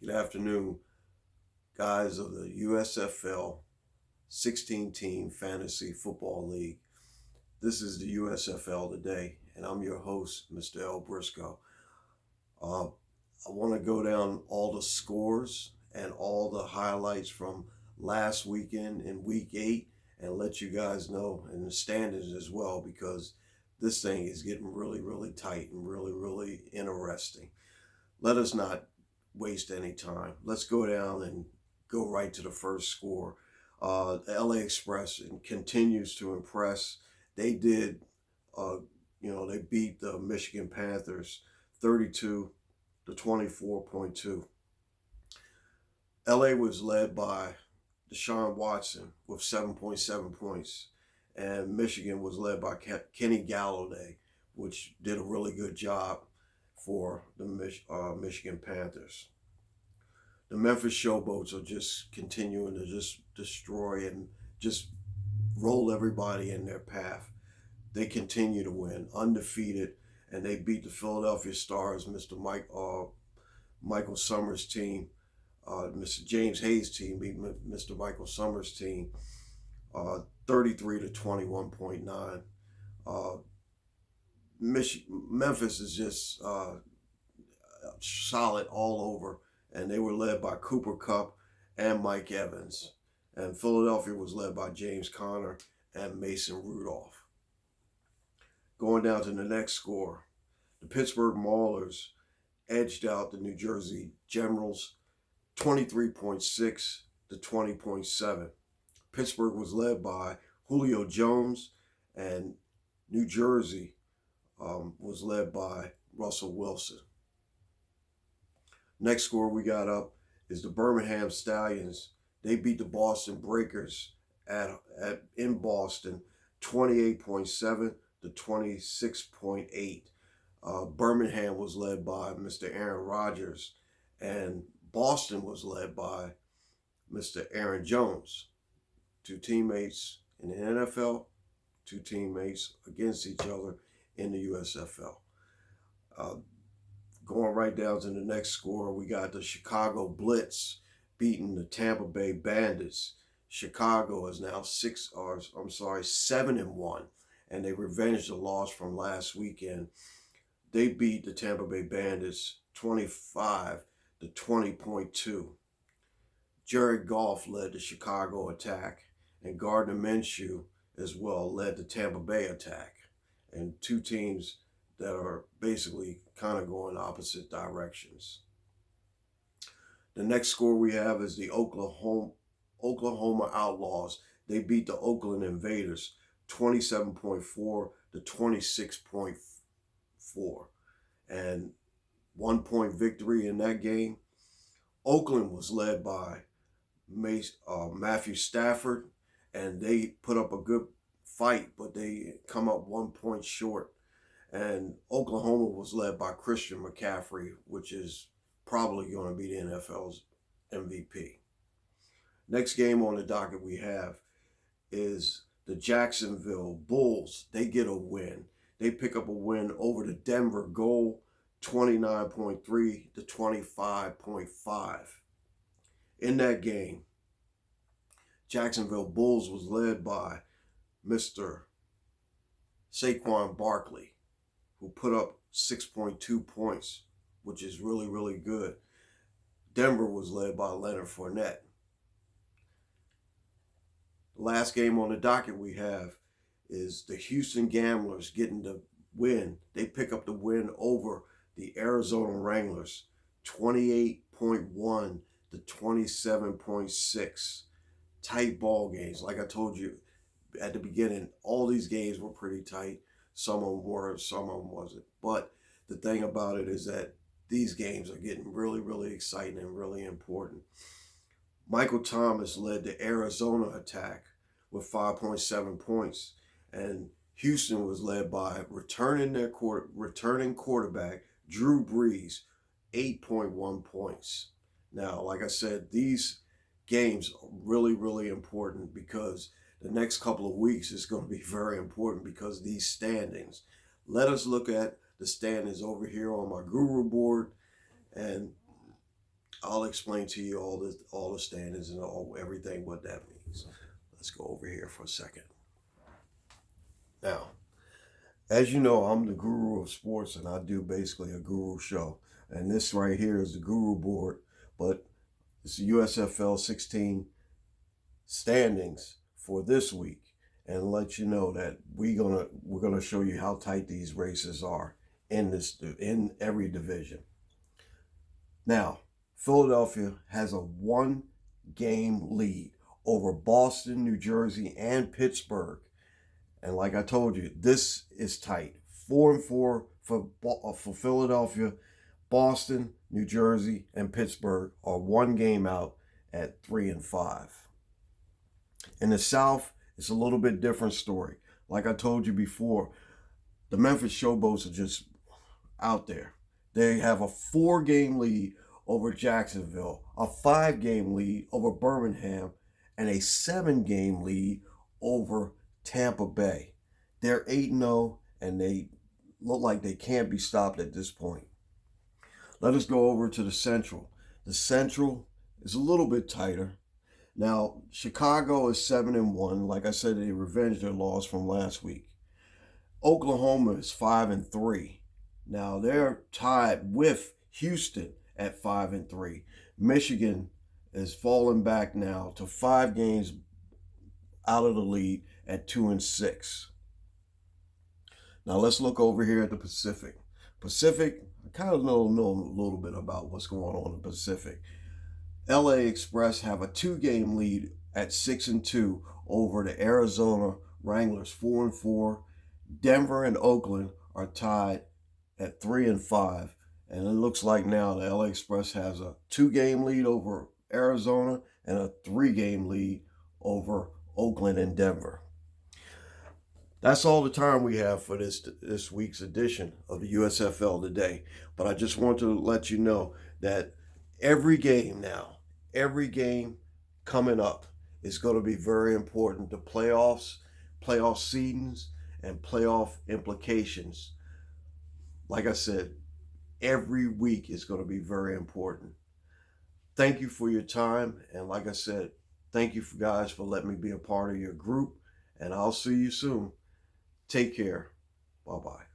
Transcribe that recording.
Good afternoon, guys of the USFL 16-team Fantasy Football League. This is the USFL today, and I'm your host, Mr. L. Briscoe. I want to go down all the scores and all the highlights from last weekend in Week 8 and let you guys know, and the standings as well, because this thing is getting really, really tight and really, really interesting. Let us not waste any time. Let's go down and go right to the first score. The LA Express continues to impress. They did, they beat the Michigan Panthers 32 to 24.2. LA was led by Deshaun Watson with 7.7 points, and Michigan was led by Kenny Galladay, which did a really good job for the Michigan Panthers. The Memphis Showboats are just continuing to just destroy and just roll everybody in their path. They continue to win, undefeated, and they beat the Philadelphia Stars, Michael Summers' team. Mr. James Hayes' team beat Mr. Michael Summers' team 33 to 21.9. Memphis is just solid all over, and they were led by Cooper Kupp and Mike Evans. And Philadelphia was led by James Conner and Mason Rudolph. Going down to the next score, the Pittsburgh Maulers edged out the New Jersey Generals 23.6 to 20.7. Pittsburgh was led by Julio Jones, and New Jersey was led by Russell Wilson. Next score we got up is the Birmingham Stallions. They beat the Boston Breakers in Boston 28.7 to 26.8. Birmingham was led by Mr. Aaron Rodgers, and Boston was led by Mr. Aaron Jones. Two teammates in the NFL, two teammates against each other in the USFL. Going right down to the next score, we got the Chicago Blitz beating the Tampa Bay Bandits. Chicago is now 7-1, and they revenged the loss from last weekend. They beat the Tampa Bay Bandits 25 to 20.2. Jared Goff led the Chicago attack, and Gardner Minshew as well led the Tampa Bay attack. And two teams that are basically kind of going opposite directions. The next score we have is the Oklahoma Outlaws. They beat the Oakland Invaders 27.4 to 26.4. And 1 point victory in that game. Oakland was led by Matthew Stafford, and they put up a good fight, but they come up 1 point short. And Oklahoma was led by Christian McCaffrey, which is probably going to be the NFL's MVP. Next game on the docket we have is the Jacksonville Bulls. They get a win. They pick up a win over the Denver Gold 29.3 to 25.5. In that game, Jacksonville Bulls was led by Mr. Saquon Barkley, who put up 6.2 points, which is really, really good. Denver was led by Leonard Fournette. The last game on the docket we have is the Houston Gamblers getting the win. They pick up the win over the Arizona Wranglers, 28.1 to 27.6. Tight ball games. Like I told you at the beginning, all these games were pretty tight. Some of them were, some of them wasn't. But the thing about it is that these games are getting really, really exciting and really important. Michael Thomas led the Arizona attack with 5.7 points. And Houston was led by returning quarterback Drew Brees, 8.1 points. Now, like I said, these games are really, really important because the next couple of weeks is going to be very important because of these standings. Let us look at the standings over here on my Guru board. And I'll explain to you all the standards and everything what that means. Let's go over here for a second. Now, as you know, I'm the guru of sports, and I do basically a guru show. And this right here is the guru board, but it's the USFL 16 standings for this week, and let you know that we're gonna show you how tight these races are in every division. Now, Philadelphia has a 1-game lead over Boston, New Jersey, and Pittsburgh. And like I told you, this is tight. 4-4 for Philadelphia. Boston, New Jersey, and Pittsburgh are 1 game out at 3-5. In the South, it's a little bit different story. Like I told you before, the Memphis Showboats are just out there. They have a 4-game lead over Jacksonville, a 5-game lead over Birmingham, and a 7-game lead over Tampa Bay. They're 8-0, and they look like they can't be stopped at this point. Let us go over to the Central. The Central is a little bit tighter. Now, Chicago is 7-1. Like I said, they revenged their loss from last week. Oklahoma is 5-3. Now, they're tied with Houston at 5-3. Michigan is falling back now to 5 games out of the lead at 2-6. Now let's look over here at the Pacific. Pacific, I kind of know a little bit about what's going on in the Pacific. LA Express have a 2-game lead at 6-2 over the Arizona Wranglers, 4-4. Denver and Oakland are tied at 3-5. And it looks like now the LA Express has a 2-game lead over Arizona and a 3-game lead over Oakland and Denver. That's all the time we have for this week's edition of the USFL Today. But I just want to let you know that every game coming up is going to be very important. The playoffs, playoff seedings, and playoff implications. Like I said, every week is going to be very important. Thank you for your time. And like I said, thank you guys for letting me be a part of your group. And I'll see you soon. Take care. Bye-bye.